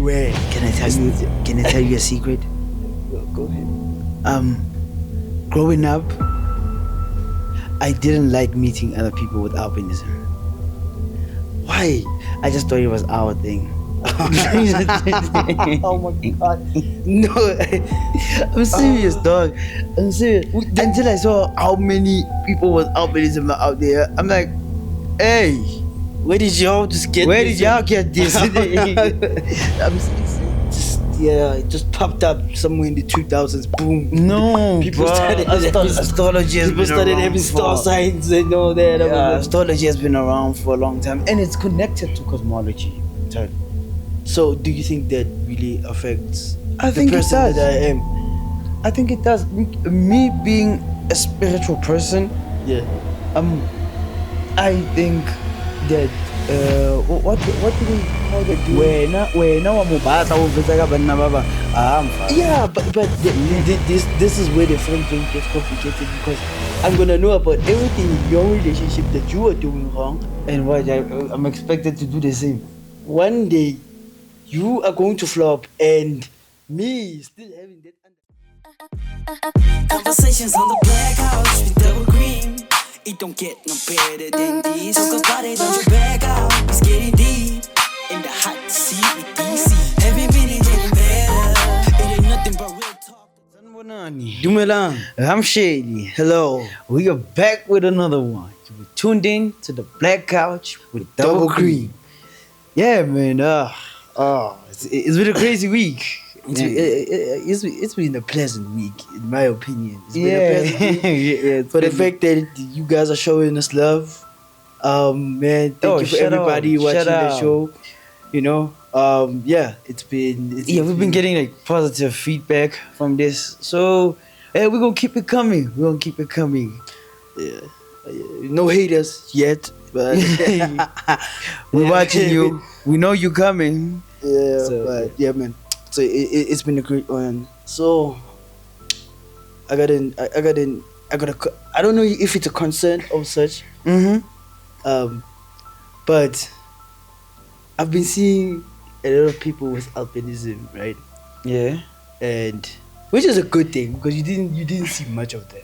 anywhere. Can I tell you a secret? Go ahead. Growing up, I didn't like meeting other people with albinism. Why? I just thought it was our thing. Oh my god. No. I'm serious, dog. I'm serious. Until I saw how many people with albinism are out there, I'm like, hey, Where did y'all just get where this? did y'all get this? It just popped up somewhere in the 2000s. Boom. No, People bro. started Astrology has People been started around having star for- signs and all that. Yeah, astrology has been around for a long time, and it's connected to cosmology. Totally. So, do you think that really affects I the think it person does. that I am? I think it does. Me being a spiritual person, Yeah. I think that what do we call it? Wena wa mobata uveza ka banna ba ba. Yeah, but this is where the friend thing gets complicated, because I'm gonna know about everything in your relationship that you are doing wrong, And what I'm expected to do the same. one day you are going to flop, and me still having that. Conversations on the black couch with double cream. It don't get no better than this. Talk about it on your back out. It's getting deep in the hot seat with DC. Every minute getting better. It ain't nothing but real talk. Dumelang. I'm Shady. Hello. We are back with another one. You were tuned in to the Black Couch with Double Cream. Yeah, man. It's been a crazy week. It's been a pleasant week, in my opinion. It's been a Yeah, pleasant week. yeah. For the fact that you guys are showing us love. Man, thank you for shout everybody out, watching shout the out. show. You know, it's been. We've been getting like positive feedback from this, so we're gonna keep it coming. Yeah. No haters yet, but We're watching you. We know you coming. Yeah, So, but yeah, man. So it's been a great one. So I got I don't know if it's a concern or such. Mm-hmm. But I've been seeing a lot of people with albinism, right? Yeah. And which is a good thing, because you didn't see much of them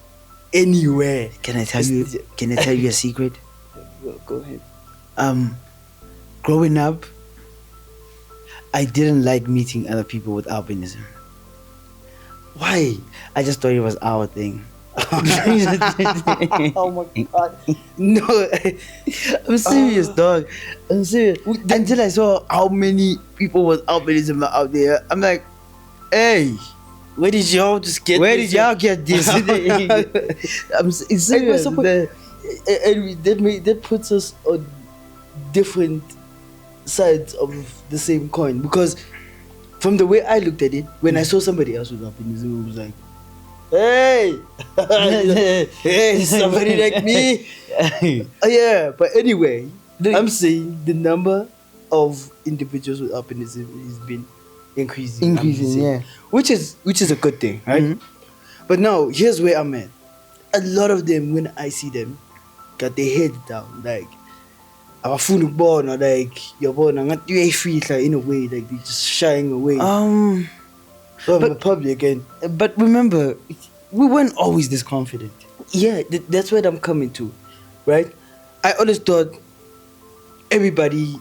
anywhere. Can I tell you a secret? Go ahead. Growing up, I didn't like meeting other people with albinism. Why? I just thought it was our thing. Oh my god. No. I'm serious, dog. I'm serious. Until I saw how many people with albinism are out there, I'm like, hey, Where did y'all just get where this? did y'all get this? It's serious. And that puts us on different sides of the same coin, because from the way I looked at it, when I saw somebody else with albinism, it was like, hey, hey, somebody like me. Yeah, but anyway, I'm saying the number of individuals with albinism has been increasing, yeah. which is a good thing, right? Mm-hmm. But now here's where I'm at. A lot of them, when I see them, got their head down, like abafuna ukubona, like yabona ngathi uyayifihla in a way, like they just shying away from the public. And But remember, we weren't always this confident. yeah, that's what I'm coming to, right? I always thought everybody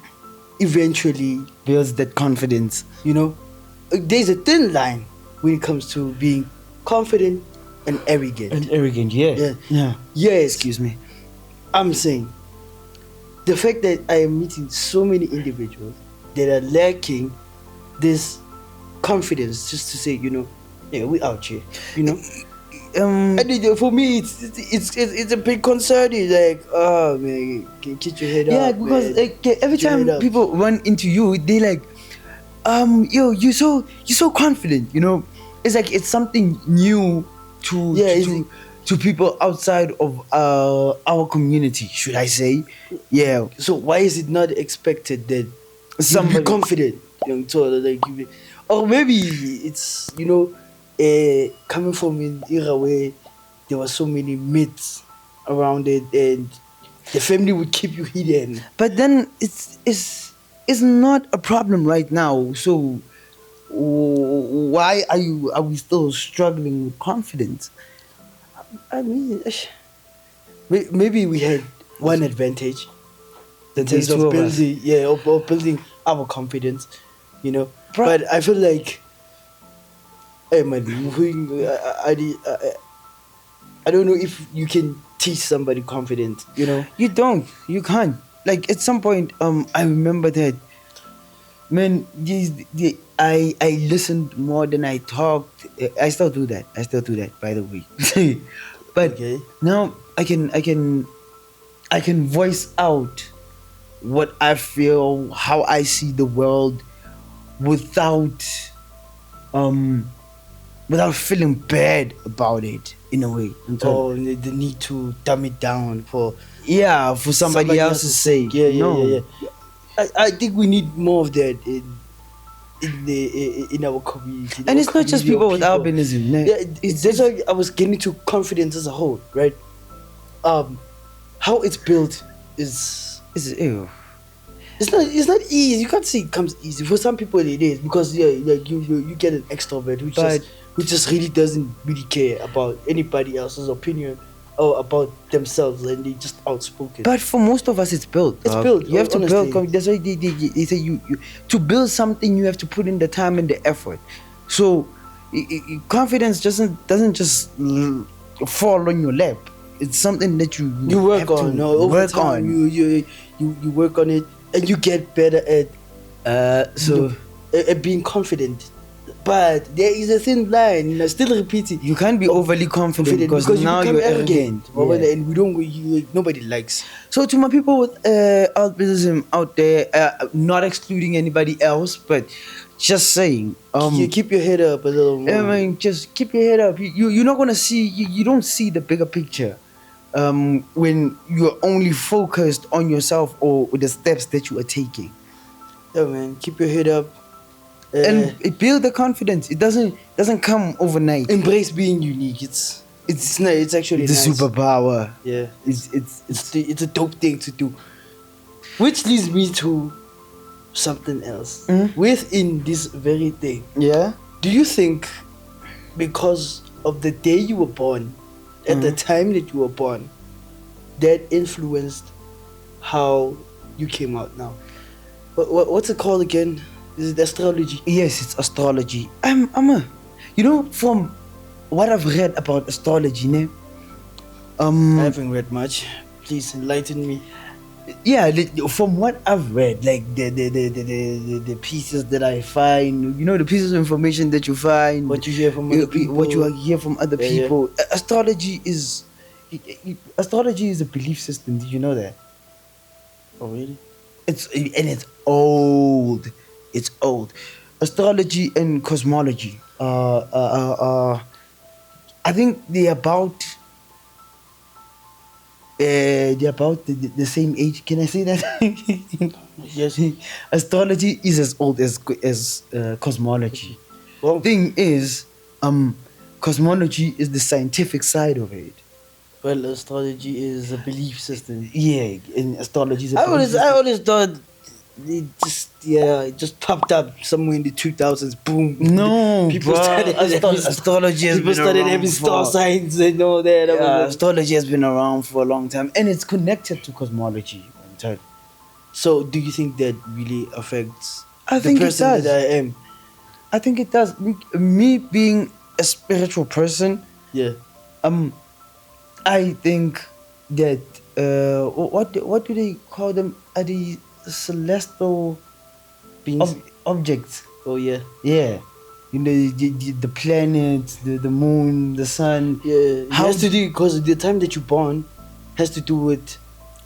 eventually, Builds that confidence. you know, there's a thin line when it comes to being confident and arrogant. And arrogant, yeah. Yes, Excuse me. I'm saying the fact that I am meeting so many individuals that are lacking this confidence, just to say, you know, yeah, we out here, you know. And for me, it's a big concern. It's like, oh man, get your head up. Yeah, because man. like every Get your time head up. people run into you, they like, yo, you're so confident. You know, it's like it's something new to people outside of our community, should I say? Yeah. So why is it not expected that Somebody- be confident? You know, so like or maybe it's, you know, coming from an era where there were so many myths around it, and the family would keep you hidden. But then it's not a problem right now. So why are we still struggling with confidence? I mean, maybe we had one advantage in terms The of two of us. building, of building our confidence, you know. Bro. But I feel like, hey man, I don't know if you can teach somebody confidence, you know. You can't. Like at some point, I remember that, man, I listened more than I talked. I still do that. By the way. But Okay. now I can voice out what I feel, how I see the world, without um without feeling bad about it in a way. Or the need to dumb it down for Yeah, for somebody else to say. No. I think we need more of that in our community. And it's not just people with albinism. No. Yeah, that's why I was getting to confidence as a whole, right? How it's built is Ew. it's not easy. You can't say it comes easy. For some people it is, because like you get an extrovert who just really doesn't really care about anybody else's opinion or about themselves, and they just outspoken. But for most of us, it's built. It's built, You have to honestly. build. That's why they say you to build something, you have to put in the time and the effort. So confidence doesn't just fall on your lap. It's something that you work have to on. No, over work time, on. you work on it, and you get better at at being confident. But there is a thin line, still repeating. You can't be overly confident because now you become you're arrogant. Yeah. Yeah. And nobody likes. So to my people with albinism out there, not excluding anybody else, but just saying, You keep your head up a little more. I mean, just keep your head up. You're not gonna see. You don't see the bigger picture when you're only focused on yourself or the steps that you are taking. Yeah, man, keep your head up. And it build the confidence. It doesn't come overnight. Embrace being unique. It's actually The nice. superpower. Yeah, It's it's a dope thing to do. Which leads me to something else. Mhm. Within this very thing, yeah. do you think because of the day you were born, at the time that you were born, that influenced how you came out now? What's it called again? Is it astrology? Yes, it's astrology. From what I've read about astrology, ne? I haven't read much. Please enlighten me. Yeah, from what I've read, like the pieces that I find, the pieces of information that you find, What you hear from other people. what you hear from other Yeah, yeah. people. Astrology is a belief system. Did you know that? Oh, really? It's old. It's old. Astrology and cosmology. I think they're about the same age. Can I say that? Yes. Astrology is as old as cosmology. Well, Thing is, cosmology is the scientific side of it. well, astrology is a belief system. Yeah, and astrology is a I belief system. always thought it just popped up somewhere in the 2000s. Boom. No, people bro. started Astrology has people been started around having star for- signs and all that. Yeah, astrology has been around for a long time, and it's connected to cosmology. So, do you think that really affects I the think it person does. that I am? I think it does. Me being a spiritual person, Yeah. I think that what do they call them? Are the celestial Beings. objects? Oh, yeah. Yeah, the planets, the moon, the sun. Yeah. It How has to do, because the time that you're born has to do with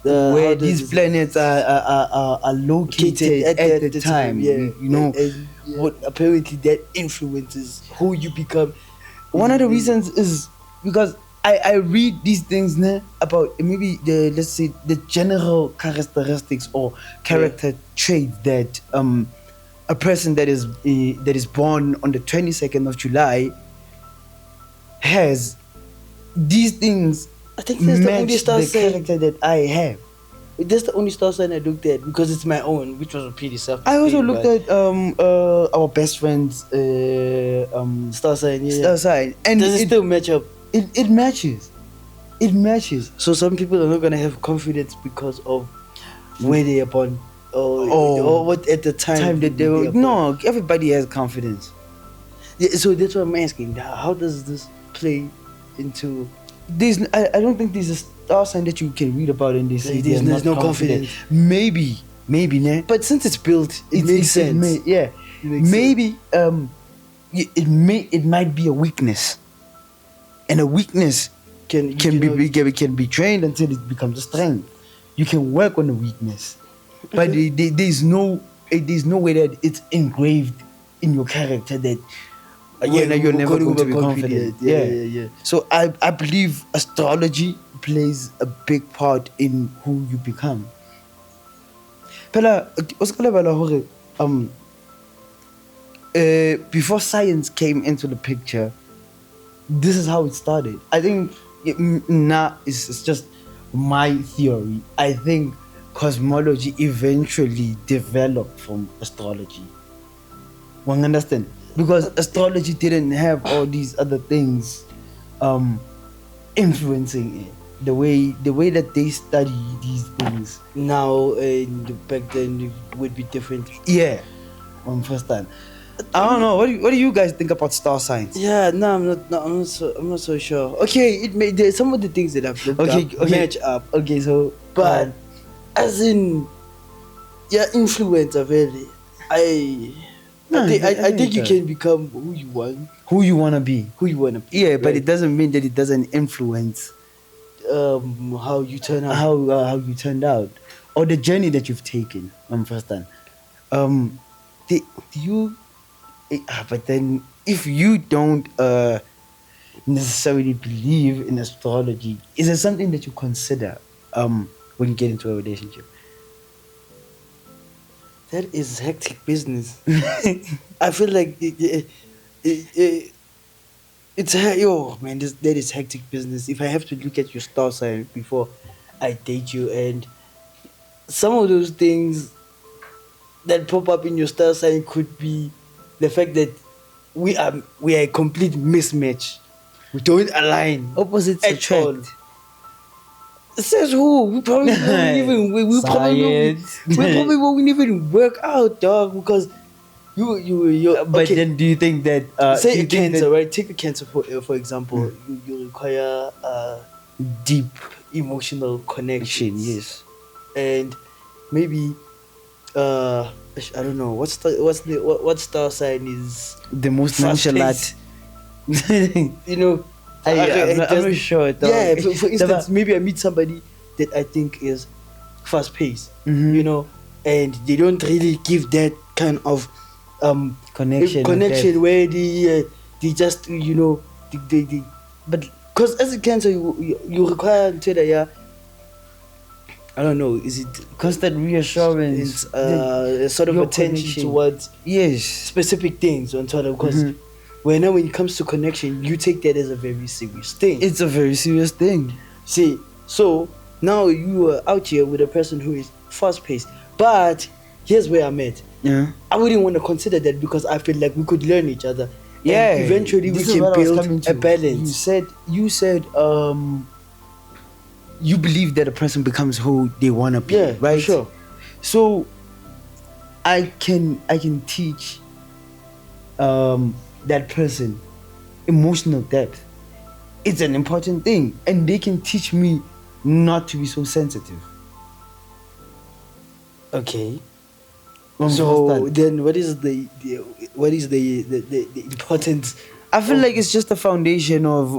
where how these planets are located at the time. Yeah. You know, And what apparently that influences who you become. one of the reasons is because I read these things about maybe let's say the general characteristics or character traits that a person that is born on the 22nd of July has. These things I think that's the match only star the sign. character that I have. That's the only star sign I looked at because it's my own, which was pretty self. I also looked at our best friend's star sign. Yeah. star sign, and Does it still match up? It matches. It matches. So some people are not gonna have confidence because of where they are born, or what at the time that they were. No, everybody has confidence. Yeah, so that's what I'm asking. How does this play into? I don't think there's a star sign that you can read about and they say There's no confidence. Maybe, nah. But since it's built, it makes sense. Yeah, maybe it might be a weakness, and a weakness can be trained until it becomes a strength. You can work on the weakness, but there's no way that it's engraved in your character that you're never going to be confident. Yeah. So I believe astrology plays a big part in who you become. Before science came into the picture, this is how it started. I think it's just my theory. I think cosmology eventually developed from astrology. One understand? Because astrology didn't have all these other things influencing it. The way that they study these things now and back then it would be different. Yeah, on first time. I don't know. What do you guys think about star signs? Yeah, no, I'm not so sure. Okay, there's some of the things that I've looked up match up. Okay, so but as in influence of it, I think you can become who you want. Who you wanna be. Yeah, right? But it doesn't mean that it doesn't influence how you turn out. How you turned out, or the journey that you've taken. First time. Do you? But then, if you don't necessarily believe in astrology, is it something that you consider when you get into a relationship? That is hectic business. I feel like that is hectic business. If I have to look at your star sign before I date you, and some of those things that pop up in your star sign could be the fact that we are a complete mismatch. We don't align. Opposites at all. Says who? We probably won't even work out, dog. Because you. But okay. Then, do you think that say a Cancer, right? Take a Cancer for example. You require deep emotional connection. Yes, and maybe I don't know what star sign is the most nonchalant. I'm not sure. Though. Yeah, for instance, maybe I meet somebody that I think is fast paced, and they don't really give that kind of connection where they just they but because as a Cancer you require I don't know, is it constant reassurance, a sort of attention towards specific things on Twitter, because when it comes to connection, you take that as a very serious thing. It's a very serious thing. See, so now you are out here with a person who is fast paced, but here's where I'm at. Yeah, I wouldn't want to consider that because I feel like we could learn each other. Yeah, and eventually we can build a balance. You said you believe that a person becomes who they wanna be. Yeah, right. Sure. So I can teach that person emotional depth. It's an important thing, and they can teach me not to be so sensitive. Okay. So then, what is the importance? I feel like it's just a foundation of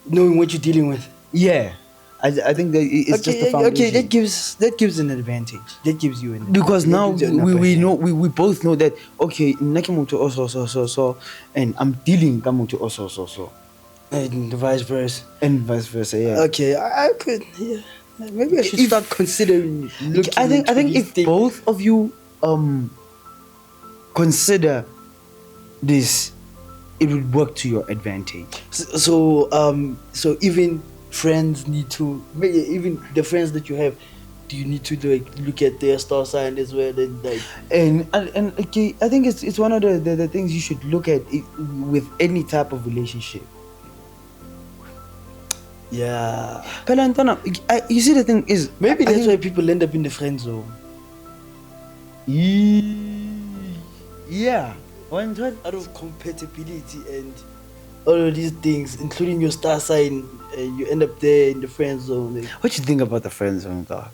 knowing what you're dealing with. Yeah, I think that it's just a foundation. Okay, that gives an advantage. That gives you an because now we know we both know that Nakimuto also and I'm dealing Kamuto also. And vice versa. Yeah. Okay, I could. Yeah. Maybe I should start considering looking. I think if both of you consider this, it would work to your advantage. So even friends need to, even the friends that you have, do you need to like look at their star sign as well, and like, And okay, I think it's one of the things you should look at with any type of relationship. yeah, But Antona, you see the thing is, maybe I that's why think- people end up in the friend zone. Yeah. Out of compatibility and all of these things, including your star sign, you end up there in the friend zone. Like, What you think about the friend zone, dog?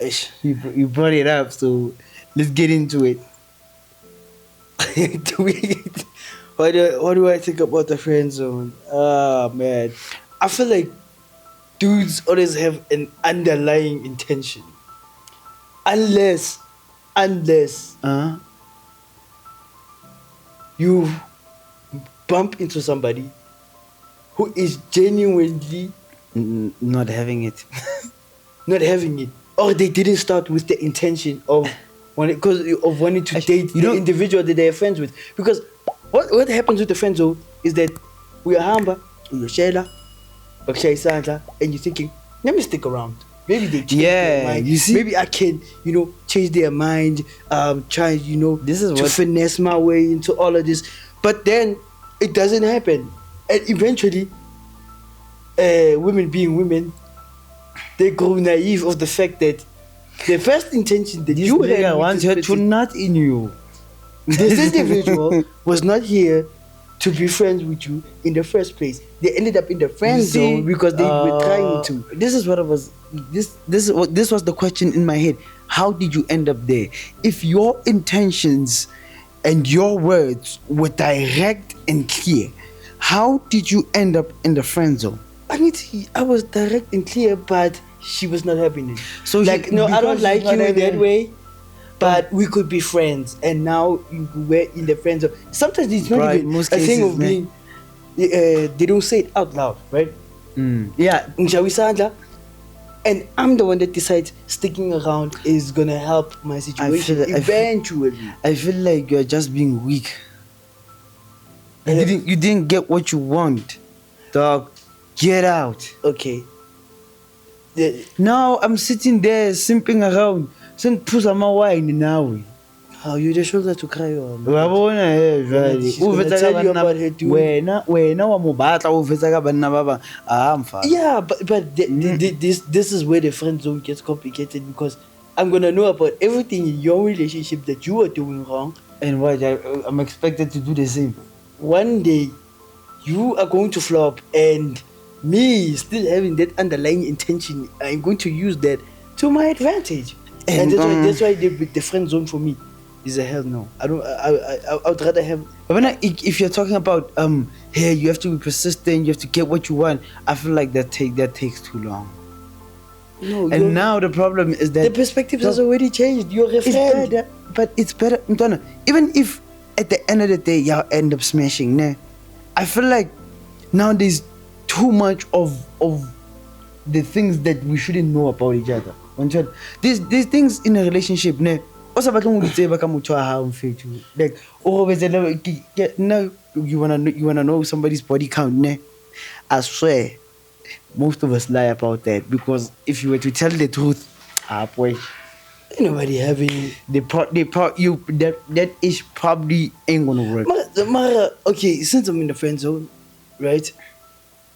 ish. You brought it up, so let's get into it. What do I think about the friend zone? Ah, man, I feel like dudes always have an underlying intention, unless Uh-huh. you bump into somebody who is genuinely Not having it. not having it, or they didn't start with the intention of wanting to date you the know- individual that they are friends with. Because what happens with the friend zone is that we are hamba, we are shela, and you're thinking, let me stick around. Maybe they change their Yeah, mind. you see? Maybe I can, change their mind. Try, This is to what- finesse my way into all of this. But then it doesn't happen, and eventually, women being women, they grow naive of the fact that the first intention that This you nigga had with wants this her to nut in you. this individual was not here to be friends with you in the first place. They ended up in the friend You see, zone because they were trying to. This is what I was. This was the question in my head. How did you end up there? If your intentions and your words were direct and clear, how did you end up in the friend zone? I was direct and clear, but she was not having it. So like, she- no, I because don't she's like not you having that it. way, but we could be friends. And now we're in the friend zone. Sometimes it's not Right, even most a thing cases, of man. being. They don't say it out loud, right? Yeah. Ngishawisandla, and I'm the one that decides sticking around is gonna help my situation I feel- eventually. I feel like you're just being weak. Yeah. You didn't get what you want, dog. Get out. Okay. Yeah, Now I'm sitting there simping around. Sengiphuza wine now. how you the shoulder to cry on? Wabona jwale She's gonna tell you about her doing- wena wa mo batla o fetsa ka banna ba bang mfa Yeah, but this is where the friend zone gets complicated, because I'm gonna know about everything in your relationship that you are doing wrong. and what I'm expected to do the same. One day, you are going to flop, and me still having that underlying intention, I'm going to use that to my advantage. And that's why the friend zone for me is a hell no. I don't. I would rather have. But when if you're talking about hey, you have to be persistent, you have to get what you want, I feel like that takes too long. No, And now the problem is that the perspective has already changed. You're a it's friend. better, but it's better, Mtwana, even if at the end of the day y'all end up smashing, ne? I feel like now there's too much of the things that we shouldn't know about each other. These things in a relationship, ne? O sa batleng ho di tseba ka motho wa hao mfethu. Like no, you wanna know somebody's body count, ne? I swear, most of us lie about that, because if you were to tell the truth, boy, Ain't nobody having. that is probably ain't gonna work. Mara, okay, since I'm in the friend zone, right?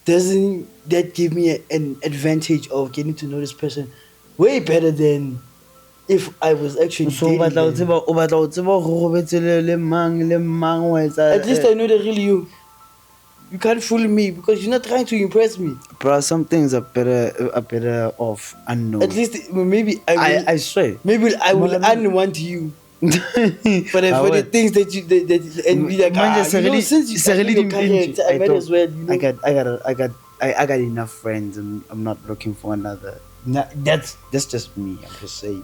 Doesn't that give me an advantage of getting to know this person way better than if I was actually So dating o batla them? o tseba hore go betse le mang wa etsa At least I know the real you. You can't fool me because you're not trying to impress me. bro, some things are better off unknown. At least maybe I swear. maybe I will Mara- unwan't you for the Ah, well. things that you that and be like, since you started your character, I might as well. I got enough friends, and I'm not looking for another. That's just me. I'm just saying.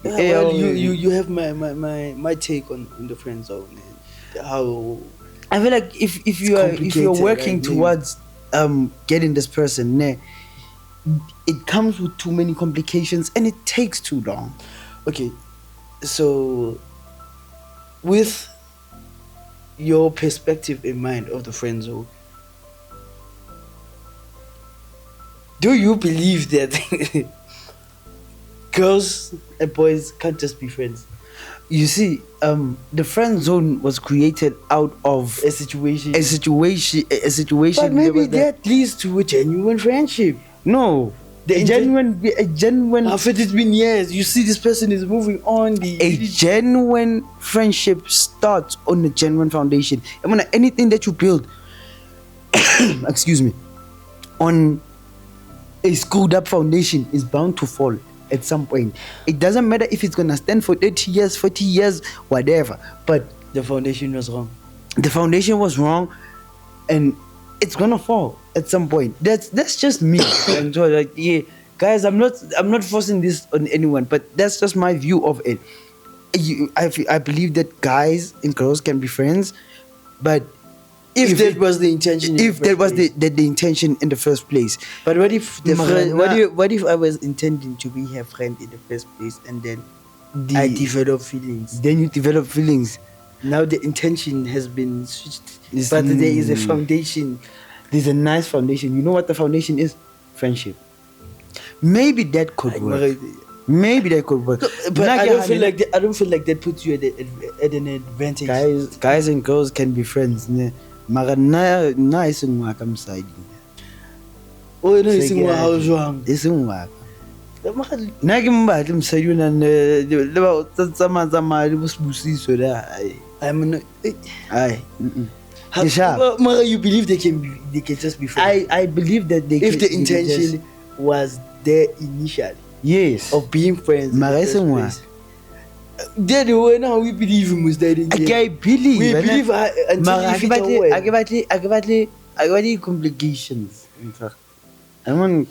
Yeah, well, you have my take on the friend zone and how. I feel like if you're complicated, working right? towards getting this person, ne, it comes with too many complications and it takes too long. Okay, so with your perspective in mind of the friend zone, Do you believe that girls and boys can't just be friends? You see, the friend zone was created out of A situation. a situation. But maybe that leads to a genuine friendship. No, a genuine. After it's been years, you see this person is moving on. A genuine friendship starts on a genuine foundation. I mean, anything that you build, excuse me, on a screwed up foundation is bound to fall at some point. It doesn't matter if it's gonna stand for 30 years, 40 years, whatever. But the foundation was wrong. the foundation was wrong, and it's gonna fall at some point. That's just me. And so, like, yeah, guys, I'm not forcing this on anyone, but that's just my view of it. I believe that guys and girls can be friends, but If that was the intention. if that was the intention in the first place. But what if the Mara- friend, what if I was intending to be her friend in the first place, and then I develop feelings? Then you develop feelings. Now the intention has been switched, It's- but there is a foundation. There's a nice foundation. You know what the foundation is? Friendship. Maybe that could work. Maybe that could work. But I don't feel like that, I don't feel like that puts you at an advantage. guys and girls can be friends. Ne? Mara na iseng wa ka mosadi. Oh, no, it's in how wrong. Iseng wa ka. Na ke mbatle mosadi o nang le ba tsamaya le bosibusiso da. I'm not. Ai. Mara, you believe they can just be friends? I believe that they If can, the intention was there initially yes of being friends. in the Mara first iseng wa. place. Then when now we believe him was that in the I believe. we believe until Mara if it's aware. I got complications. In fact, I want.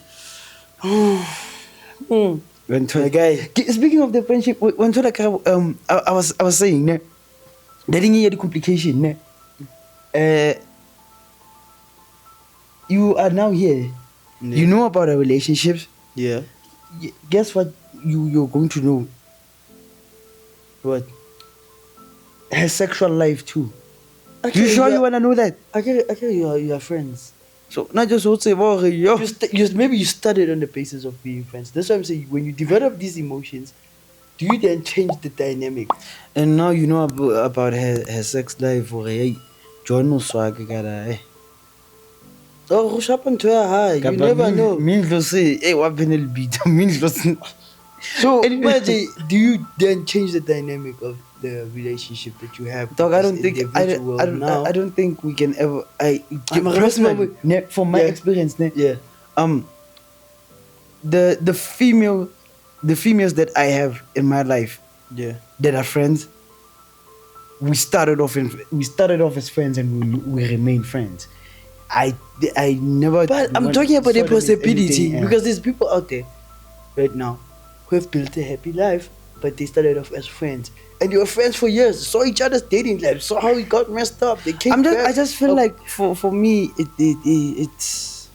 My guy. Speaking of the friendship, when I was saying, ne, that didn't hear the complication, ne. You are now here. Yeah. You know about our relationships. Yeah. Guess what? You're going to know What? her sexual life too. Okay, You sure you wanna know that? Okay, you are friends. So not just what say, well, yo. Maybe you started on the basis of being friends. That's why I'm saying when you develop these emotions, do you then change the dynamic? And now you know about her sex life. Or hey, John no swag gara. Oh, what's happened to her? Hi, you never know. Means to say, hey, what penal beat? Means to say. So imagine, do you then change the dynamic of the relationship that you have? Dog, I with don't this think individual now? I don't think we can ever. I'm a Personally, husband. ne, from my Yeah. experience, ne, Yeah. the females that I have in my life Yeah. that are friends, we started off as friends and we remain friends. I never. But I'm talking about saw the them as possibility anything else. because there's people out there right now who have built a happy life, but they started off as friends. And they were friends for years, saw each other's dating life, saw how it got messed up. They came I just feel like for me it's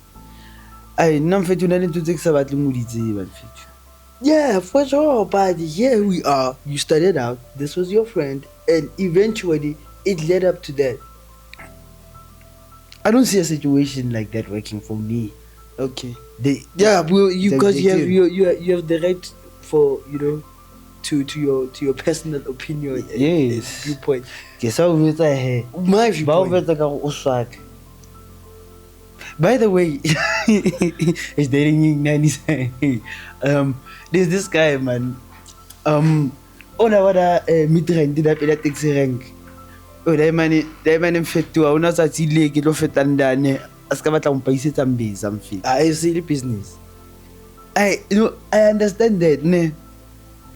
I namfethu na le ntho tse ke sa batle mo di tseba mfethu. yeah, for sure. But here we are. You started out, this was your friend, and eventually it led up to that. I don't see a situation like that working for me. Okay. Yeah, Well, you because they you have the right for to your personal opinion. and Yes. viewpoint. ke sa o vetsa he My ba o viewpoint. vetsa ka go o swaka. By the way, it's dating 90s. There's this guy, man. Ona wada midrand di da pela taxi rank. O dai mane mfetoa ona sa tsile ke lo fetandane a ska batla mo paisetsa mbeza mfetsi. I see the business. I understand that ne.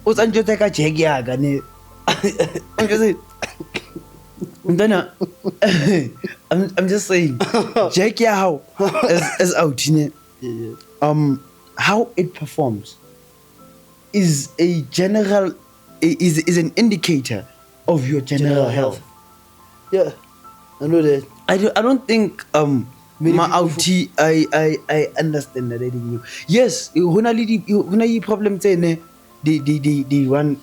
O tsantse tsa ka check ya ka ne. Ndana, I'm just saying, check ya how as out ne. Yeah. How it performs is a general is an indicator of your general health. Yeah, I know that. I don't think Many ma people outi I understand that you. Yes, hona le problem tsene they run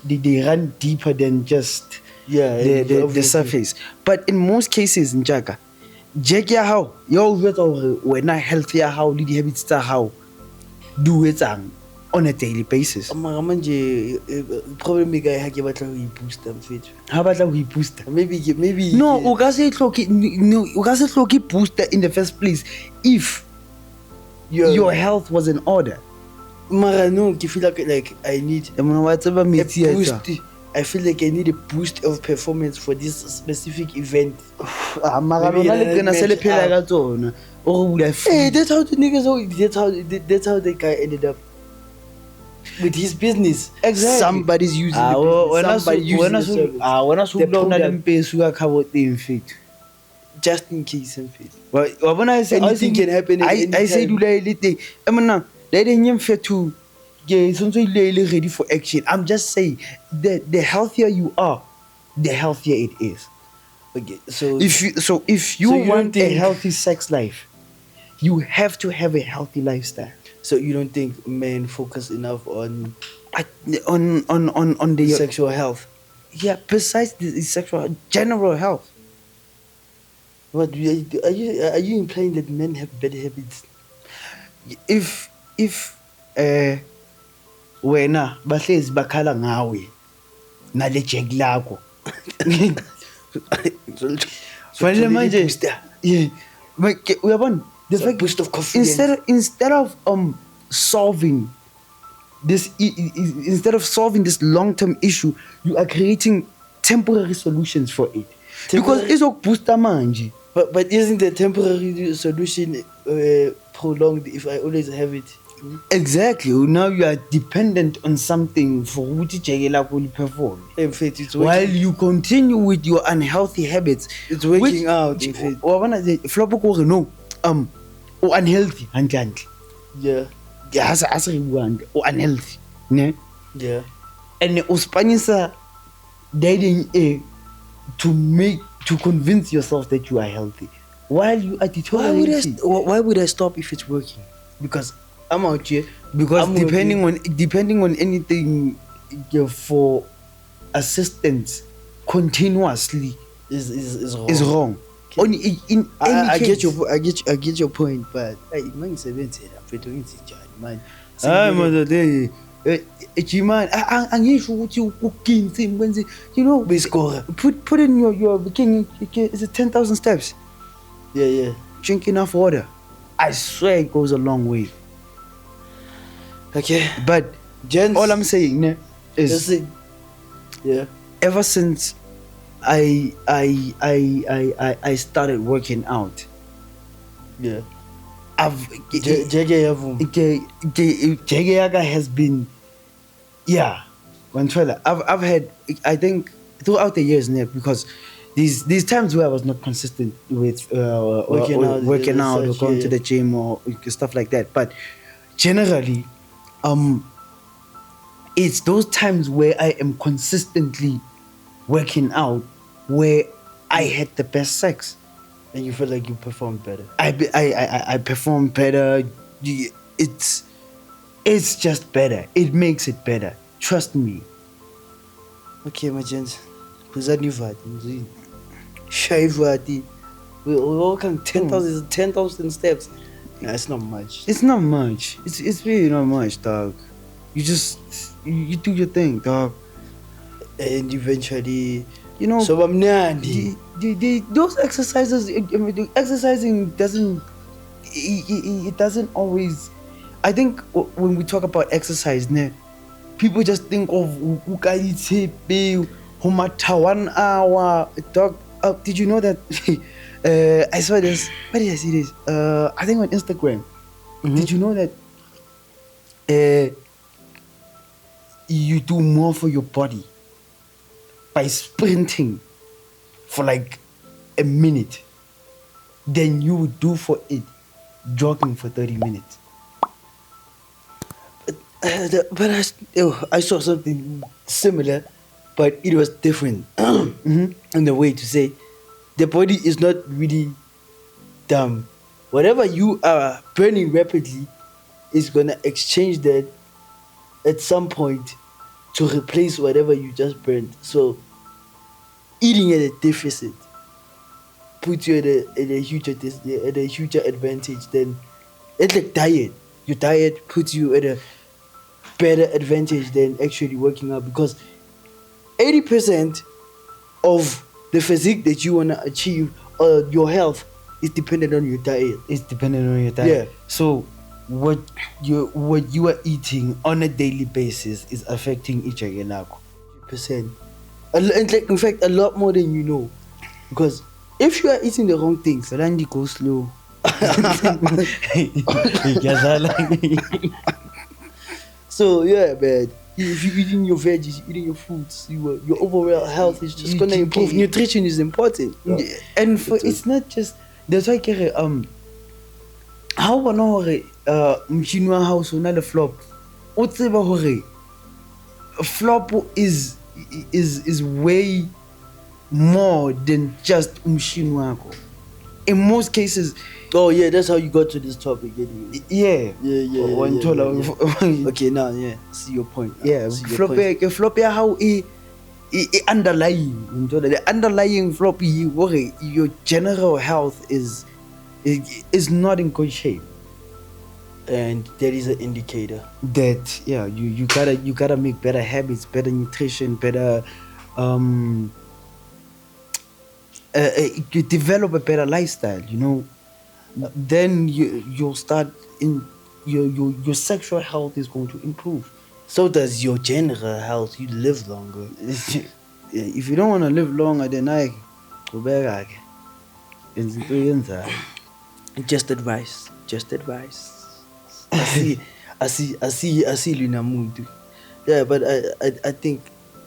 deeper than just the surface. But in most cases njaka check ya how yo vetsa hore wena health ya how le di habits tsa how do it on a daily basis. Mara manje problem e kae ha ke batla ho i-booster mfethu. Ha batla ho booster. Maybe No, o ka se hloke booster in the first place if your health was in order. Mara no, ke feel like I need I mean, what's about me? a boost. I feel like I need a boost of performance for this specific event. Mara Maybe rona le that qena se le match phela up. ka tsona. O re bula Hey, that's how the niggas. That's how the guy ended up with his business. Exactly. Somebody's using the business. Somebody using the service. Wena se The bula una le product. mpesu ka khaboteng fit. Just in case, mfethu. Wa bona Anything can happen at any I say time. dula ile teng. Emna le deng mfethu ke sontso ile ready for action. I'm just saying that the healthier you are, the healthier it is. Okay, so If you So you don't want a think- healthy sex life, you have to have a healthy lifestyle. so you don't think men focus enough on On the sexual health? yeah, besides the sexual general health. What are you implying that men have bad habits? If wena bahlezi bakhala ngawe nale jek lakho fanele manje yeah uyabona the It's a fact boost of confidence. instead of solving this instead of solving this long-term issue, you are creating temporary solutions for it because Temporary- izokuboosta manje. But isn't the temporary solution prolonged if I always have it? Exactly. Now you are dependent on something for ukuthi jeke lakho liperform. In fact, it's While working. you continue with your unhealthy habits, It's working out, in fact. wabona the flop kore no unhealthy hantle. Yeah, Ya asa re buang unhealthy, ne? yeah. And o spanyisa dating to convince yourself that you are healthy while you are deteriorating. Why would I stop if it's working? Because I'm out here. Because I'm depending on anything for assistance continuously is wrong. is wrong. Okay. Only in any I case. get your point, but hey, man, it's man. Man, angisho ukuthi uginsi mwenze, you know, Score. put in your beginning, is it 10,000 steps? Yeah. Drink enough water. I swear it goes a long way. Okay. But Gents, all I'm saying ne, that's is it. Yeah. ever since I started working out, Yeah. I've Jege Yavum. Jege Yaga has been, yeah, Mantrella. I've had, I think throughout the years now, because these times where I was not consistent with Working out, working yeah, out or such, going yeah. to the gym or stuff like that, but generally it's those times where I am consistently working out where I had the best sex. And you feel like you performed better. I perform better. It's just better. It makes it better. Trust me. Okay, my gents. Kuzani vati. Shy vati. We're walking 10,000 steps. Nah, it's not much. It's not much. It's really not much, dog. You just you do your thing, dog. And eventually, You know. so I'm nandi. Those exercises, I mean, the exercising doesn't. It doesn't always. I think when we talk about exercise, ne, people just think of ukayitepe, humata 1 hour. Dog, did you know that? I saw this. Where did I see this? I think on Instagram. Mhm. Did you know that? You do more for your body by sprinting for like a minute than you would do for it jogging for 30 minutes. But I saw something similar, but it was different. In the way to say, the body is not really dumb. Whatever you are burning rapidly is gonna exchange that at some point to replace whatever you just burned. So eating at a deficit puts you at a huge advantage than it's like diet. your diet puts you at a better advantage than actually working out, because 80% of the physique that you want to achieve, or your health, is dependent on your diet. It's dependent on your diet. Yeah. So what you are eating on a daily basis is affecting each other. Percent. In fact, a lot more than you know, because if you are eating the wrong things, Randy, go slow. so yeah, man. If you're eating your veggies, eating your fruits, your overall health is just gonna improve. Nutrition is important, and it's not just. That's why how bona hore machine wa hao so na le flop o tseba hore flop is way more than just machine wako. In most cases. Oh yeah, that's how you got to this topic anyway. Yeah. Okay, now yeah, see your point. Yeah, flop ya how underlying the underlying flop your general health is not in good shape, and that is an indicator that you gotta make better habits, better nutrition, better you develop a better lifestyle, then you'll start in your sexual health is going to improve. So does your general health. You live longer. If you don't want to live longer, then go back. Just advice. I see Luna Mood. Yeah, but I think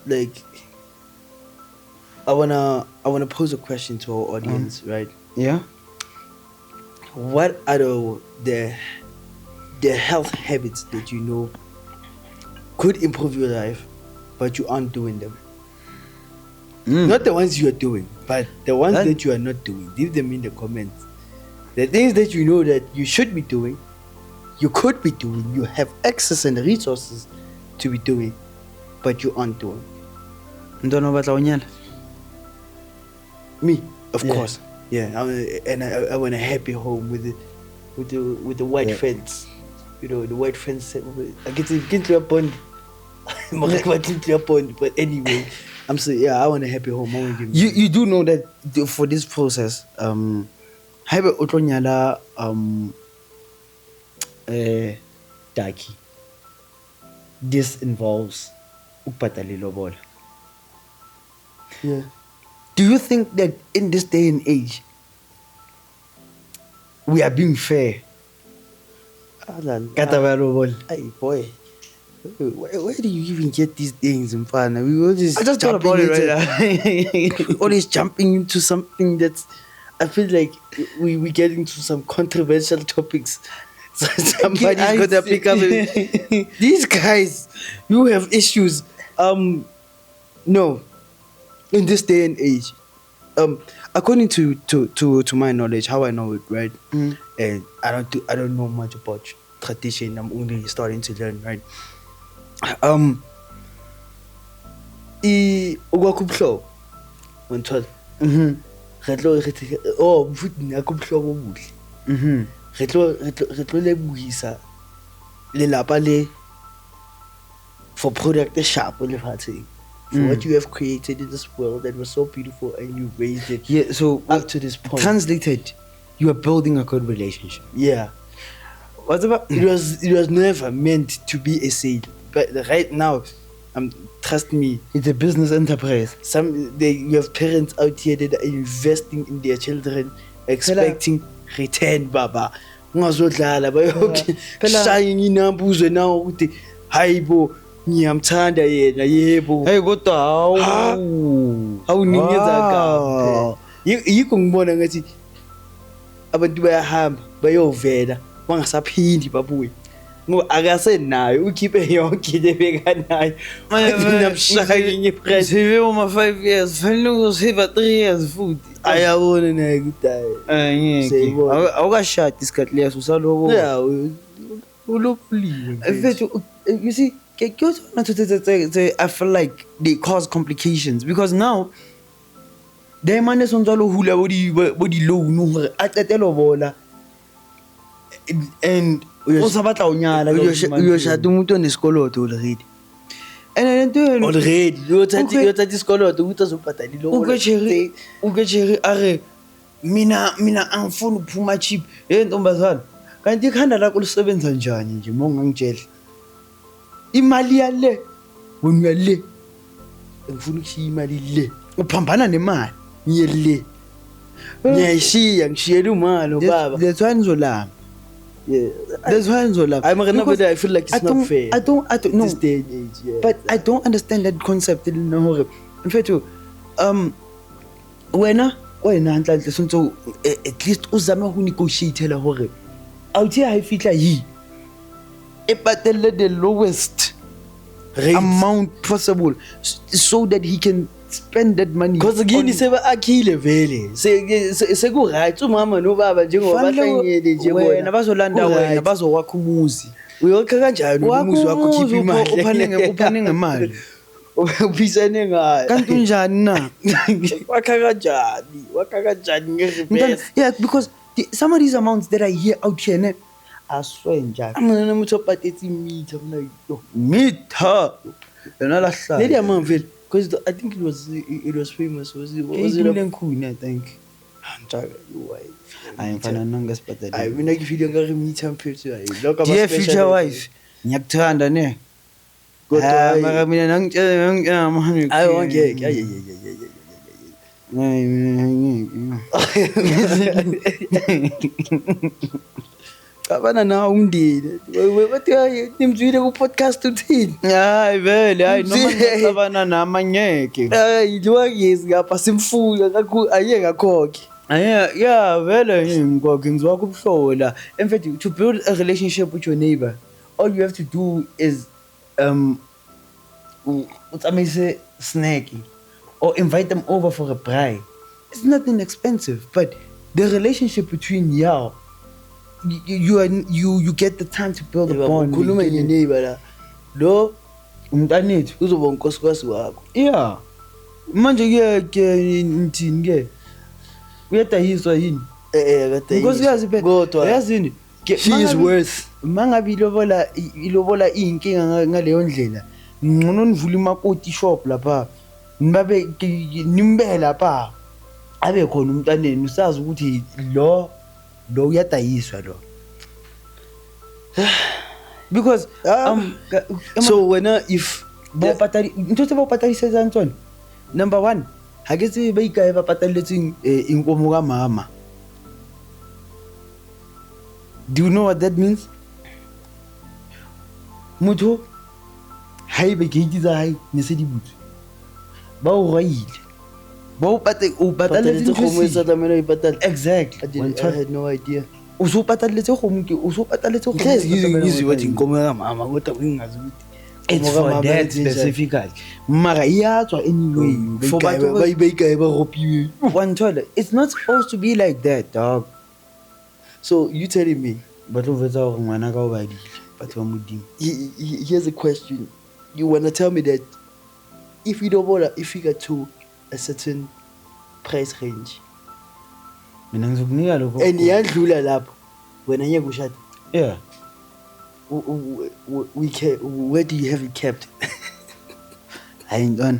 like I wanna pose a question to our audience, right? Yeah. What are the health habits that you know could improve your life, but you aren't doing them? Not the ones you are doing, but the ones that you are not doing. Leave them in the comments. The things that you know that you should be doing, you could be doing, you have access and resources to be doing, but you aren't doing. Me, of course. Yeah, I want a happy home with the white fence. The white fence. I get to a point. But anyway, I'm saying, yeah, I want a happy home. You do know that for this process, Daki. This involves upatali lobola. Yeah. Do you think that in this day and age we are being fair? Hey boy, where do you even get these things in fun? We all just I just thought about it right now. Always jumping into something that's. I feel like we get into some controversial topics. So somebody's gonna pick up. These guys, you have issues. No, in this day and age, according to my knowledge, how I know it, right? And I don't know much about tradition. I'm only starting to learn, right? Ukwakubhlobo wenthola re tlo mfutini akubhlobo obuhle re tlo lebohisa lelapa le for product sharp lefatsheng, for what you have created in this world that was so beautiful, and you raised it so up to this point. Translated, you are building a good relationship. Yeah. What about it was never meant to be a sale, but right now, trust me, it's a business enterprise. You have parents out here that are investing in their children, expecting return, baba. Ungazodlala bayoshayin inambuzo now ukuthi hayibo ngiyamthanda yena yebo. Hey kodwa awuninyeza kahle. Yikho ngibona ngathi abantu bayahamba bayovela bangasaphindi babuye. Ngoba akasenayo ukhiphe yonke le bekanayo. Namshaya inye price. Sive uma 5 years, fanele uzosiva 3 years futhi. Ayabona naye kudayi. Ngeke. Awukashadi isikhathi leso usalobo. Yeah, ulobuliwe. You see, I feel like they cause complications because now they manage on jalo hula body loan hore a qetelo bola, and o sa batla ho nyala uyoshada umuntu onesikoloto already and lento already uyothatha isikoloto ukuthi azobhadala ilobola uketsheri are mina angifuni ukuphuma cheap ntombazana kanti ikhanda lakho lisebenza njani nje mongangitshela imali yale wena uyale ngifuna ukushiya imali le uphambana nemali ngiye le ngiyayishiya ngishiyela umalo baba that's why ngizolamba that's why ngizolamba I feel like it's not fair I don't know this day and age but I don't understand that concept in fact wena nhlanhla sonto at least uzama ho negotiate la hore awuthi ha fitla yi e patelle the lowest rate amount possible so that he can spend that money because gini sebe akhile vele seku right umama nobaba njengoba bahlangene nje bona wena bazolanda wena bazokwakha umuzi uyokha kanjani umuzi wakho khipha imali uphane ngemali ubhisane ngayo kanti unjani na wakha kanjani ngereverse yeah because some of these amounts that I hear out here I swear njani amana namuthi opathethe meter mina yo meter yona la hlala leli amount vele because I think it was famous was it lenkuni I think Antaka wife ayimfana nangasiphatha I mina ngifile ngari meter mphethu hayi lokho dear future wife ngiyakuthanda ne kodwa mara mina nangitshela manje ayi wangeke Kabana na undile wathi nimzwile ku podcast uthini hayi vele hayi noma ngicabana nama ngeke hayi liwagezi ngapha simfuya kakhulu ayeke akhokhe yeah vele ngikho ngizwa kubuhlola in fact to build a relationship with your neighbor all you have to do is utsamise snacking or invite them over for a braai. It's nothing expensive, but the relationship between y'all, you get the time to build a bond. Ukhuluma neighbor la lo umntanethu uzoba unkosikazi wakho. Yeah. Manje ke ngithini ke? Uyadayiswa yini? Kade. Nkosikazi phela. Kodwa yazini she is worth. Mangabe ilobola inkinga ngaleyo ndlela. Ngcono nivula imakoti shop lapha. Nibabe nimbe lapha. Abe khona umntaneni usazi ukuthi lo uyadayiswa lo. Because so when if bopatali ntotse bopatalisa zantsona. Number 1, ha ke tsebe ba ikae ba patalletseng inkomo ka mama. Do you know what that means? Motho haibe gate tsa hae ne se di butswe. Ba o raile. Ba o patalletse khomo e sa tlamela ipatala. Exactly. I had no idea. O so patalletse khomo ke o so patalletse khomo. Ngizwe wathi inkomo ka mama kodwa ngingazi ukuthi it's for that specifically. Mara iyatswa anyway. For batho ba ikae ba ropiwe. One toilet. It's not supposed to be like that, dog. So you telling me but uvetsa gore ngwana ka o badile batho ba modimo. Here's a question. You want to tell me that if you get to a certain price range Mina ngizokunika lokho. and iyadlula lapho wena ngeke ushade? Yeah. Where do you have it kept? Hayi ntwana.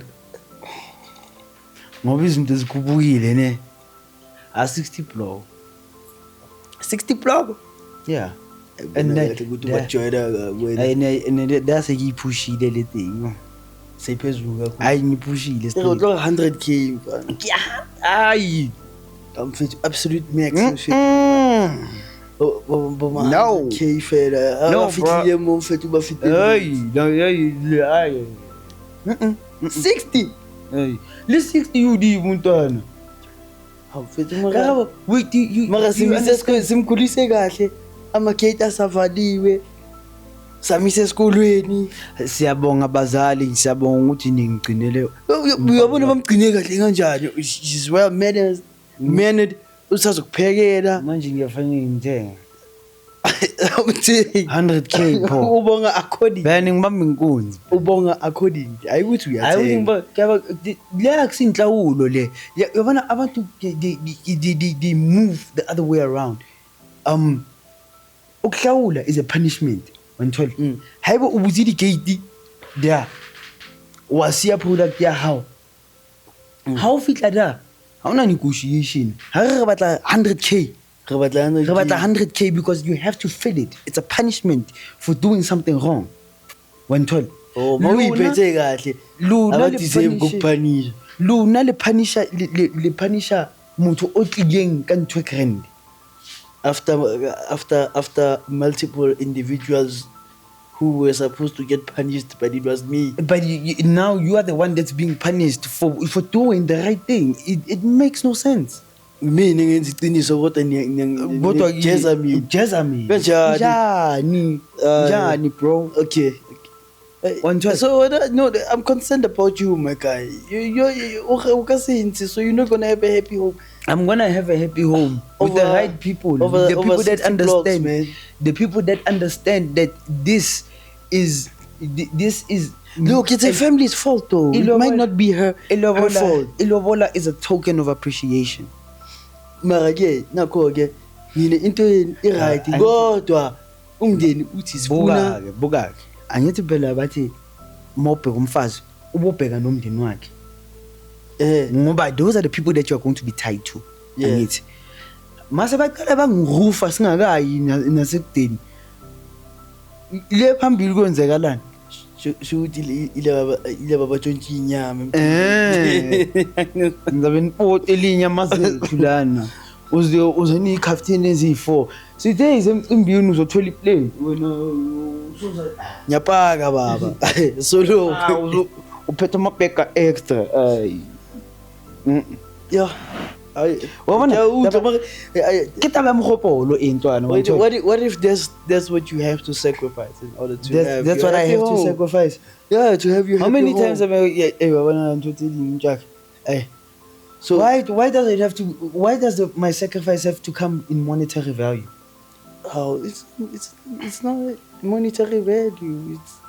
Ngoba izinto ezikubukile ne. A 60 block. 60 block? Yeah. And that ukuthi bajoyina wena that's a pushile le thing. sephezulu kakhulu. Hayi ngipushile straight. 100k mfana. Hayi. Mfethu absolute max shit. No. K fela. No, afitile mo mfethu bafitile. Hayi. 60. Hey. Le 60 UD untwana. Mfethu mara wait you mara simkhulise kahle. Ama-gate asavaliwe. Samise esikolweni. Siyabonga abazali, siyabonga ukuthi ningigcinele. Uyabona bamgcine kahle kanjani? She's well mannered. Usazokuphekela. Manje ngiyafanele ngithenge. 100k pho. Ubonga according. Bani ngibamba inkunzi. Ubonga according. Ayikuthi uyathenga. Hayi ngiba le akusinhlawulo le. Yabona abantu they move the other way around. ukuhlawula is a punishment wanthola haeba o butse di-gate there wa siya product ya hao ha o fitla there ha ona negotiation ha re batla 100k re batla re batla 100k because you have to fill it. It's a punishment for doing something wrong wanthola mawuyiphethe kahle abadeserve ukupunisha luna le punisha motho o tlileng ka ntho e grand after multiple individuals who were supposed to get punished, but it was me. But now you are the one that's being punished for doing the right thing. It makes no sense. Me ngenza iqiniso kodwa njani bro. Okay. So no, I'm concerned about you, my guy. So you're not gonna have a happy home. I'm gonna have a happy home with the right people, the people that understand, blocks, the people that understand that this is. Look, it's a family's fault, though. It might not be her fault. Lobola is a token of appreciation. Mara ke nakho ke nine into right kodwa umndeni uthi sifuna buka angithi phela bathi mawubheka umfazi ubobheka nomndeni wakhe ngoba those are the people that you are going to be tied to angithi mase baqala bangirufa singakayi nasekudeni le phambili kwenzekalani shuthi ile baba tshontsha inyama ngizabe nipota elinya mazethulana uzeni ikhaftini ezi4 sithe izemcimbini uzothola iplate wena nyapaka baba solo uphethe amabheka extra yeah what if that's what you have to sacrifice in order to have that's what I have to sacrifice to have you how many times have I so why does it have to why does my sacrifice have to come in monetary value? It's not monetary value, it's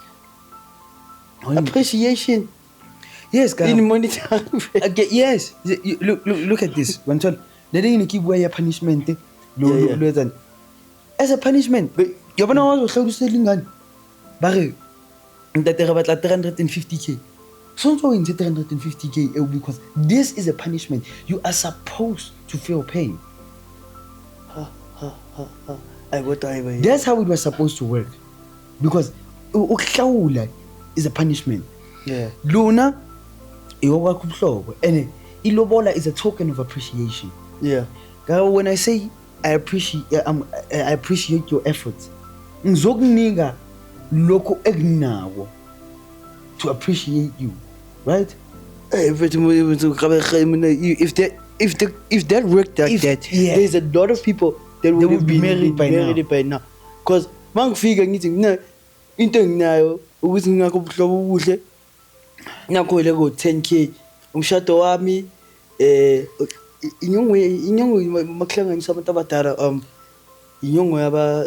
appreciation. Yes, guys. In monetary value. Yes. Look at this. When told they didn't keep away a punishment. As a punishment, you know what was selling gun. Barry that they about 350k. So in 350k because this is a punishment. You are supposed to feel pain. That's how it was supposed to work. Because uklawula is a punishment. Yeah. Luna and ilobola is a token of appreciation. Yeah. When I say I appreciate your efforts, ngizokunika lokho ekunako to appreciate you, right? If that worked like that, there's a lot of people that would have been married by now. Because mangifika ngithi mina into enginayo ukuthi ngakho ubuhlobo obuhle nakho le go 10k umshado wami inyongo makuhlanganisa abantu abadala inyongo yaba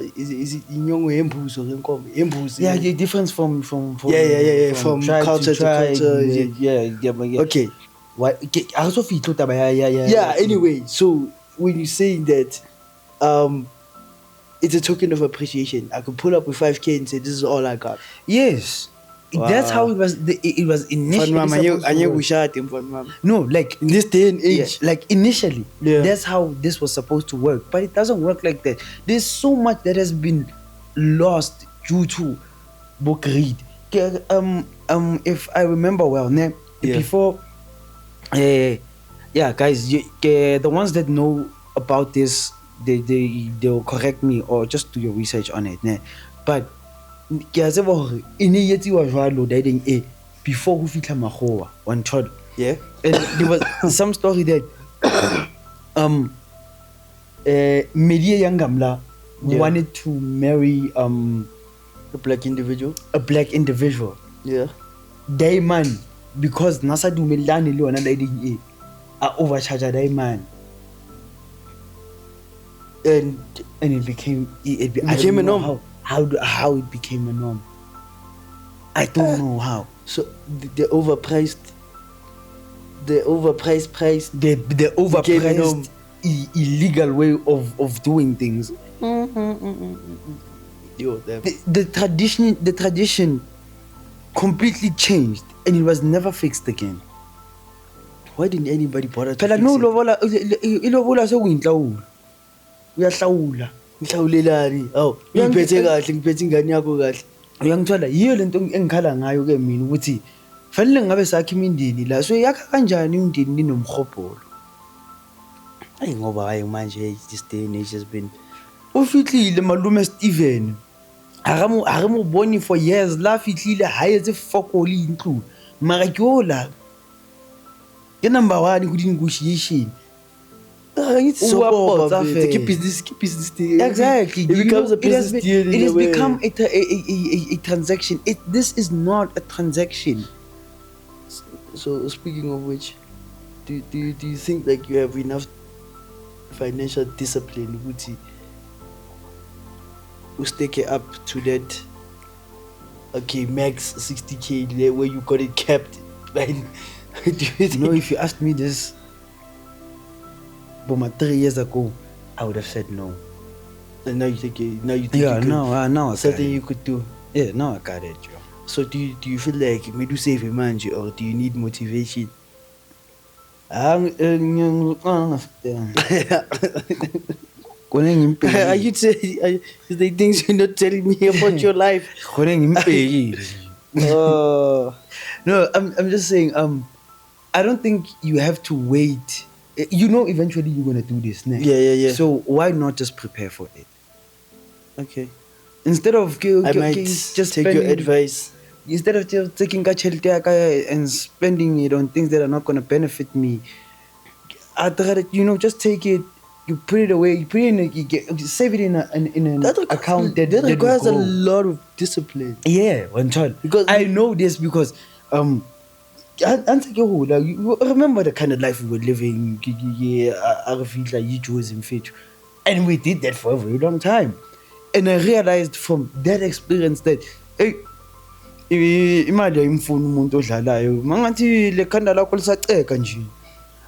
inyongo yembuzo lenkomo yembuzi yeah the difference from from culture to culture yeah okay why also feel taba yeah anyway so when you saying that it's a token of appreciation, I could pull up with 5k and say this is all I got. Yes. Wow. That's how it was. It was initially. No, like in this day and age, like initially, that's how this was supposed to work. But it doesn't work like that. There's so much that has been lost due to book read. If I remember well, before, guys, the ones that know about this, they'll correct me or just do your research on it. But dating before who fitla magoa one child. Yeah. And there was some story that Media Yangamla wanted to marry a black individual. Yeah. They man because Nasa do Milani lo and dating overcharge that man. And it became a norm. How it became a norm? I don't know how. So the overpriced illegal way of doing things. the tradition completely changed and it was never fixed again. Why didn't anybody bother to Phela fix no it? ilobola sekuyinhlawulo. Uyahlawula. Mhlawulelani. Aw, ngiphethe kahle, ngiphethe ingane yakho kahle. Uyangithola yiyo lento engikhala ngayo ke mina ukuthi fanele ngabe sakhe imindeni la so yakha kanjani imindeni ninomhobholo. Hayi ngoba hayi manje this day and age has been Ufihlile malume Steven. Ha re mo bone for years la fihlile ha etse fokoli intlu. Mara ke ola. Ke number 1 go negotiation. it's so Ke business deal. Exactly. It becomes a business deal. It has become a transaction. This is not a transaction. So speaking of which, do you think like you have enough financial discipline, Uti, to stick it up to that? Okay, max 60K there where you got it capped. Right? Do you think? If you asked me this, but 3 years ago, I would have said no. And now you think Yeah, you could, now I something got you it. could do. Yeah, now I got it, Joe. So do you feel like me do save a man, or do you need motivation? Are you saying is the things you're not telling me about your life? No, I'm just saying. I don't think you have to wait. Eventually you're gonna do this next. Yeah. So why not just prepare for it? Okay. Instead of I might just take your advice. Instead of just taking and spending it on things that are not gonna benefit me, I'd rather just take it. You put it away. You put it in. You save it in an account that requires a will grow. lot of discipline. Yeah, one child. Because I know this because you remember the kind of life we were living. And we did that for a very long time. And I realized from that experience that hey, imali ayimfuni umuntu odlalayo. Mangathi le khanda lakho lisaceka nje.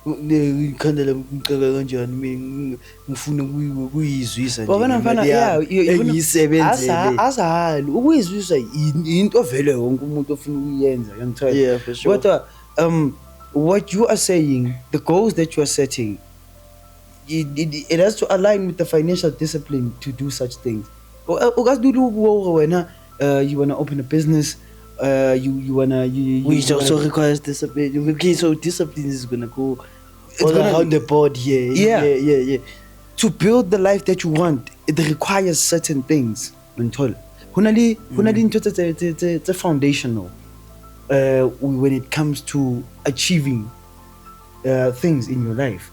Ikhanda ngiceka kanjani mina ngifuna ukuyizwisa nje. Wabona mfana engiyisebenzele. Asahali ukuyizwisa into vele wonke umuntu ofuna ukuyenza ngiyangithola. Yeah, for sure. But what you are saying, the goals that you are setting, it has to align with the financial discipline to do such things. You wanna open a business, which also requires discipline. Okay, so discipline is gonna go all around the board here. Yeah. To build the life that you want, it requires certain things. It's foundational when it comes to achieving things in your life.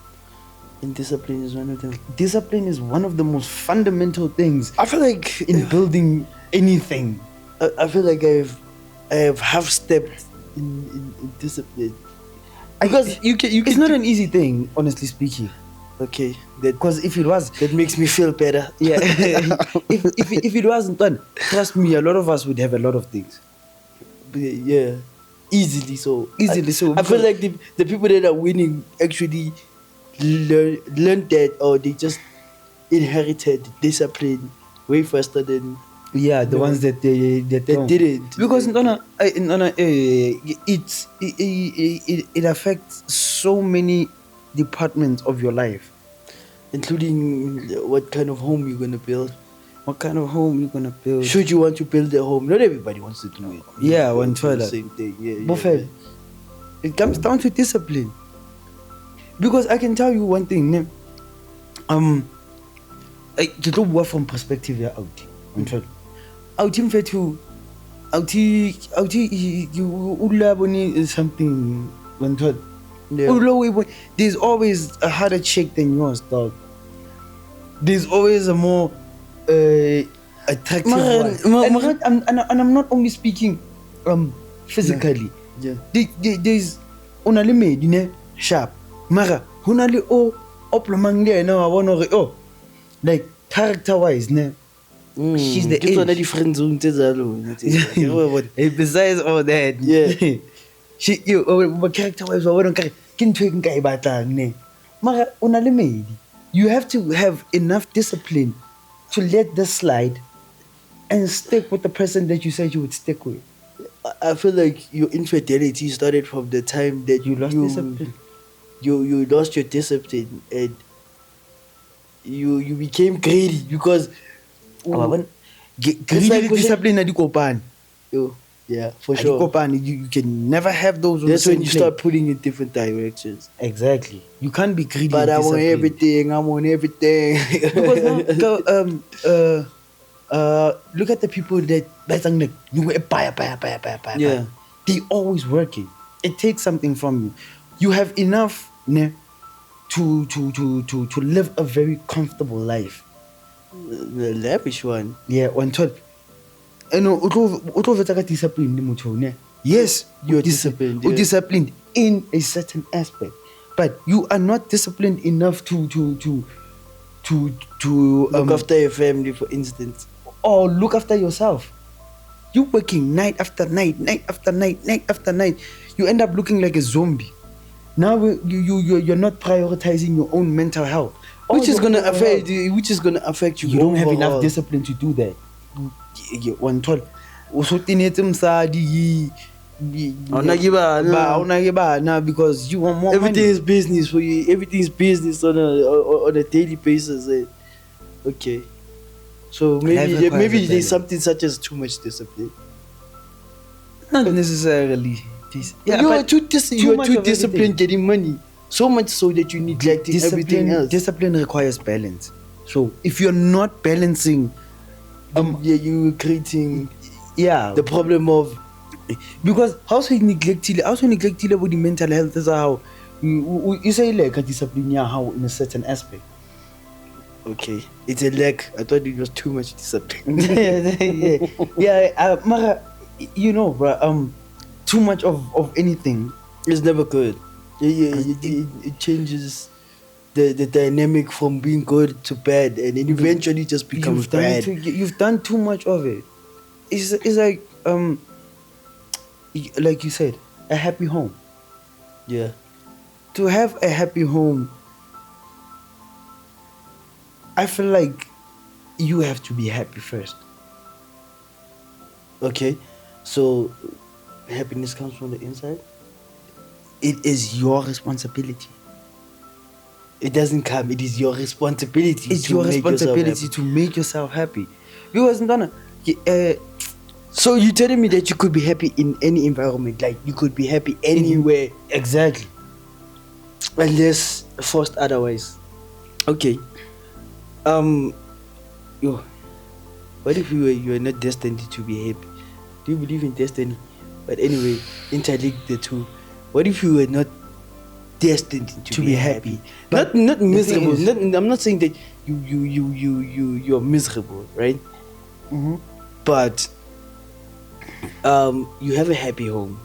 And discipline is one of them. Discipline is one of the most fundamental things I feel like in building anything. I feel like I have half stepped in discipline. Because you can. It's not an easy thing, honestly speaking. Okay, Because if it was, that makes me feel better. yeah. if it wasn't done, trust me, a lot of us would have a lot of things. Yeah, easily so. Easily I feel like the people that are winning actually learned that, or they just inherited discipline way faster than the ones that don't. didn't. Because it affects so many departments of your life, including what kind of home you're gonna build. what kind of home you're gonna build. Should you want to build a home? Not everybody wants to do it. Yeah, one for the toilet. same thing. Yeah. Buffet. It comes down to discipline. Because I can tell you one thing, ne? Ke tlo bua from perspective ya Audi. Audi mfethu, Audi ulaboni is something wanthola. Yeah. There's always a harder check than yours, dog. There's always a more attractive one. And I'm not only speaking physically. Yeah. There's unalimedi ne sharp. Mara hunali oplomang le na wa bona gore like character wise ne she's the Ke tsona edge. different zone tse jalo. Hey, besides all that, Yeah. but character wise wa bona kare ke ntho e nka e batlang ne. Mara unalimedi. You have to have enough discipline to let this slide and stick with the person that you said you would stick with. I feel like your infidelity started from the time that You lost discipline. You lost your discipline, and you became greedy because Greedy like le pushing- discipline na di kopane. yeah, for Ha di sure. kopane. You can never have those. on That's the when same you plane. start putting in different directions. Exactly. You can't be greedy. But and I'm on disciplined. everything. I'm on everything. Because now, look at the people that like you buy. Yeah. They always working. It takes something from you. You have enough ne, to live a very comfortable life. The lavish one. Yeah, on top. You know, utlo vetsa ka discipline le motho ne. Yes, You're disciplined, You're yeah. disciplined in a certain aspect, but you are not disciplined enough to Look after your family, for instance. or look after yourself. You working night after night. You end up looking like a zombie. Now you're not prioritizing your own mental health, Which Or is your gonna overall affect health. you. Which is gonna affect you. You don't have enough overall. discipline to do that. One told. Also, tinetse msadi. Hauna ke bana. Hauna ke bana because you want more Everything money. is business for you. Everything is business on a daily basis. Okay, so Life maybe requires a maybe balance. there's something such as too much discipline. Not necessarily. You are too much of disciplined everything. getting money, so much so that you neglect everything else. Discipline requires balance. So if you're not balancing, Yeah, you creating yeah, the problem of because also neglectile about the mental health is how you say like a discipline how in a certain aspect. okay, it's a lack. I thought it was too much discipline. Mara, you know, bro, too much of anything. It's never good. It changes the dynamic from being good to bad, and then eventually just becomes bad. You've done too much of it. It's like like you said, a happy home. Yeah. To have a happy home, I feel like you have to be happy first. Okay. So happiness comes from the inside. It is your responsibility. It doesn't come. It is your responsibility. It's to your make yourself responsibility happy. to make yourself happy. Because Ndana, So you're telling me that you could be happy in any environment, like you could be happy anywhere, exactly. unless forced otherwise. Okay. Yo, what if you were not destined to be happy? Do you believe in destiny? But anyway, interlink the two. What if you were not destined to be happy? But Not the thing miserable. is- I'm not saying that you're miserable, right? Mm-hmm. But you have a happy home.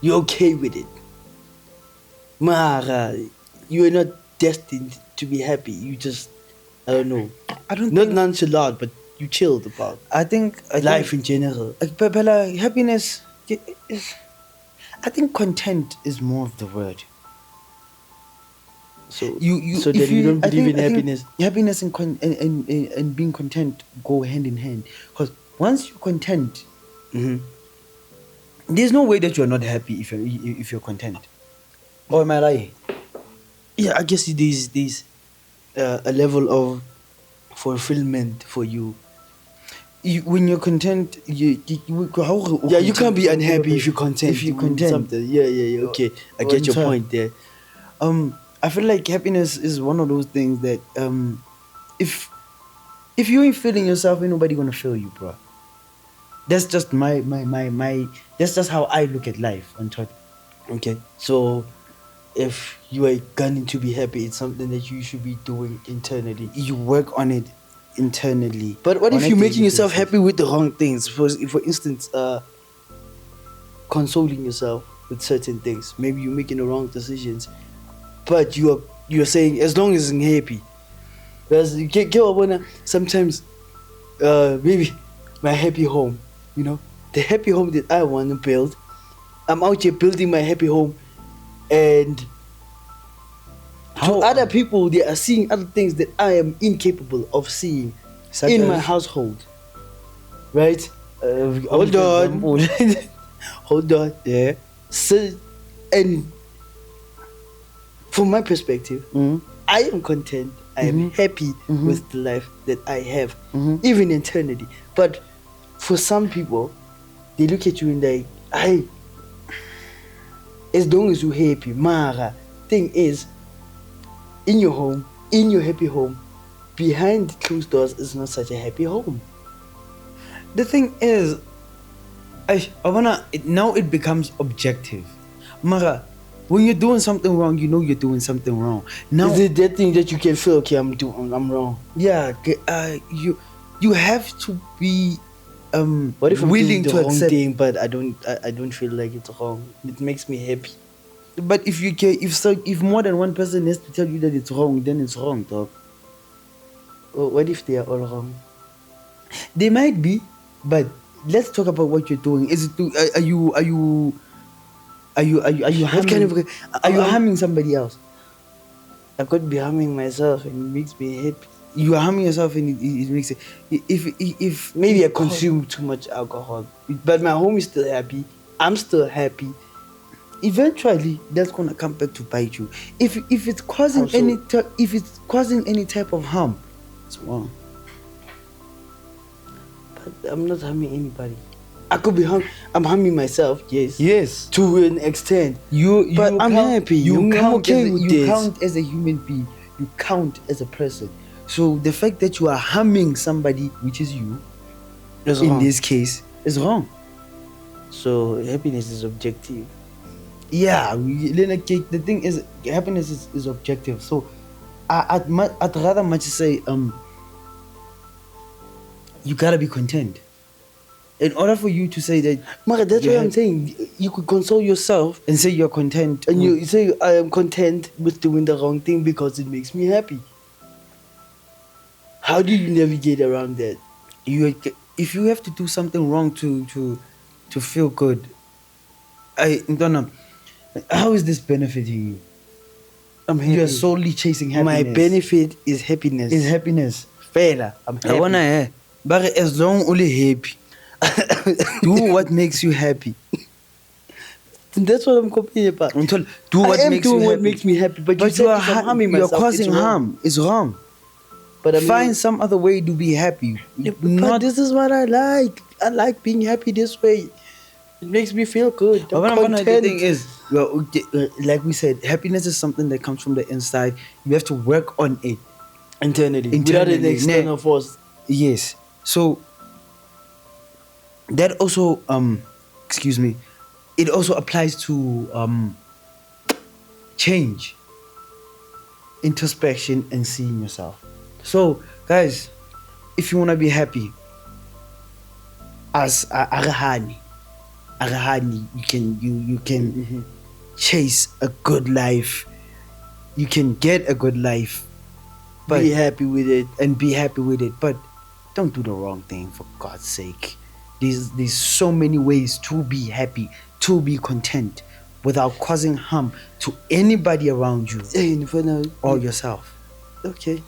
You're okay with it. Mara, you are not destined to be happy. You just, I don't know, I don't not think, nonchalant, but you chilled about I think life in general. Pepela, happiness is, I think content is more of the word. So So that you don't believe in I think happiness. happiness and being content go hand in hand. Because once you're content, Mhm. there's no way that you're not happy if you're content. Or am I lying? Yeah, I guess there's a level of fulfillment for you. When you're content, Yeah, you can't be unhappy if you're content. If you're with content. something. Yeah. Okay, I get your Well, point there. I feel like happiness is one of those things that if you ain't feeling yourself, ain't nobody gonna feel you, bro. That's just my that's just how I look at life on top. Okay, so if you are gunning to be happy, it's something that you should be doing internally. You work on it internally. But what on if a you're making daily yourself basis. happy with the wrong things? For instance, consoling yourself with certain things. Maybe you're making the wrong decisions, but you're saying as long as I'm happy. Because you get sometimes, maybe my happy home. You know, the happy home that I want to build. I'm out here building my happy home, and to other people, they are seeing other things that I am incapable of seeing Such in as- my household. right? Hold on. Hold on. Yeah. So, and from my perspective, I am content. I am happy with the life that I have, even internally. But for some people, they look at you and like, as long as you're happy, Mara. Thing is, in your home, in your happy home, behind closed doors is not such a happy home. The thing is, now it becomes objective. Mara, when you're doing something wrong, you know you're doing something wrong. Now, is it that thing that you can feel? Okay, I'm wrong. Yeah, you have to be what if I'm willing doing the to wrong accept thing, but I don't feel like it's wrong. It makes me happy. But if you care, if more than one person has to tell you that it's wrong, then it's wrong, dog. Well, what if they are all wrong? They might be, but let's talk about what you're doing. Is it are you What kind of? are you harming somebody else? I could be harming myself, and it makes me happy. You are harming yourself, and it makes it. If maybe I consume too much alcohol, but my home is still happy. I'm still happy. Eventually, that's gonna come back to bite you. If it's causing any type of harm, it's wrong. But I'm not harming anybody. I could be I'm harming myself. Yes. Yes. To an extent. But I'm happy. You count count as a human being. You count as a person. So the fact that you are harming somebody, which is you, in this case, is wrong. So happiness is objective. Yeah, the thing is, happiness is objective. So I'd rather much say you gotta be content. In order for you to say that, Mara, that's what I'm saying. You could console yourself and say you're content, and you say I am content with doing the wrong thing because it makes me happy. How do you navigate around that? If you have to do something wrong to feel good, I don't know. How is this benefiting you? I'm happy. You are solely chasing happiness. My benefit is happiness. Is happiness. Fair. I'm happy. But as long only happy, do what makes you happy. That's what I'm complaining about. Do what makes me happy. But you are harming myself. You're causing harm. It's wrong. But find some other way to be happy. But this is what I like. I like being happy this way. It makes me feel good. The thing is, like we said, happiness is something that comes from the inside. You have to work on it internally. Without an external force. Yes. So that also it also applies to change, introspection, and seeing yourself. So guys, if you want to be happy, as arahani, you can chase a good life. You can get a good life, but be happy with it. But don't do the wrong thing, for God's sake. There's so many ways to be happy, to be content, without causing harm to anybody around you or yourself. Okay.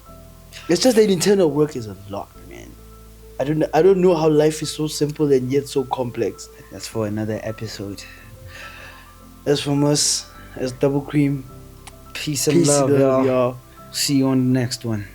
It's just that internal work is a lot, man. I don't know how life is so simple and yet so complex. That's for another episode. That's from us as Double Cream. Peace and love, y'all. See you on the next one.